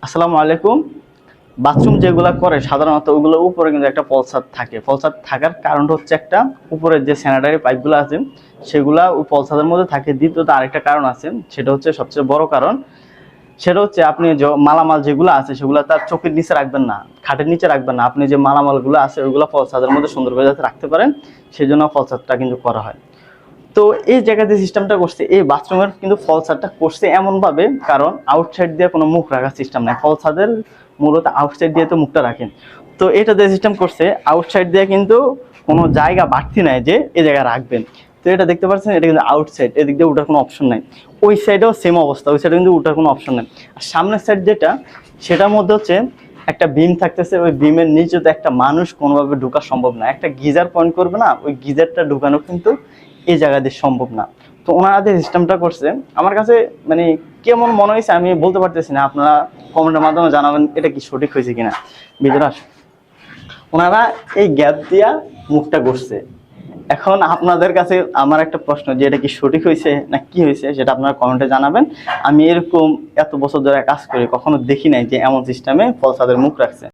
আসসালামু আলাইকুম। বাথরুম যেগুলা করে সাধারণত ওগুলোর উপরে কিন্তু একটা পলসাদ থাকে। পলসাদ থাকার কারণটা হচ্ছে একটা, উপরের যে স্যানিটারি পাইপগুলো আছে সেগুলা ওই পলসাদের মধ্যে থাকে। দ্বিতীয়ত আরেকটা কারণ আছে, সেটা হচ্ছে সবচেয়ে বড় কারণ। সেটা হচ্ছে আপনি যে মালামাল যেগুলো আছে সেগুলো তার চোখের নিচে রাখবেন না, খাটের নিচে রাখবেন না। আপনি যে মালামালগুলো আছে ওইগুলো পলসাদের মধ্যে সুন্দর করে যাতে রাখতে পারেন, সেই জন্য পলসাদটা কিন্তু করা হয়। তো এই জায়গায় যে সিস্টেমটা করছে, এই বাথরুমের কিন্তু ফল ছাদটা করছে এমন ভাবে, কারণ আউটসাইড দিয়ে কোনো মুখ রাখার সিস্টেম নাই। ফল ছাদের মূলত আউটসাইড দিয়ে তো মুখটা রাখেন। তো এটা যে সিস্টেম করছে, আউটসাইড দিয়ে কিন্তু কোনো জায়গা বাড়তি নাই যে এই জায়গায় রাখবেন। তো এটা দেখতে পাচ্ছেন, এটা কিন্তু আউটসাইড, এদিক দিয়ে ওঠার কোনো অপশন নাই। ওই সাইডেও সেম অবস্থা, ওই সাইডে কিন্তু ওঠার কোনো অপশন নাই। আর সামনের সাইড যেটা, সেটার মধ্যে হচ্ছে একটা বিম থাকতেছে। ওই বিমের নিচে তো একটা মানুষ কোনোভাবে ঢোকা সম্ভব না। একটা গিজার পয়েন্ট করবে না, ওই গিজারটা ঢুকানো কিন্তু এই জায়গা দিয়ে সম্ভব না। তো ওনারা যে সিস্টেমটা করছে, আমার কাছে মানে কেমন মনে হয়েছে আমি বলতে পারতেছি না। আপনারা কমেন্টের মাধ্যমে জানাবেন এটা কি সঠিক হয়েছে কিনা। ভিতরে ওনারা এই গ্যাপ দিয়া মুখটা করছে। এখন আপনাদের কাছে আমার একটা প্রশ্ন, যে এটা কি সঠিক হয়েছে না কি হয়েছে, সেটা আপনারা কমেন্টে জানাবেন। আমি এরকম এত বছর ধরে কাজ করি, কখনো দেখি নাই যে এমন সিস্টেমে ফলসাদের মুখ রাখছে।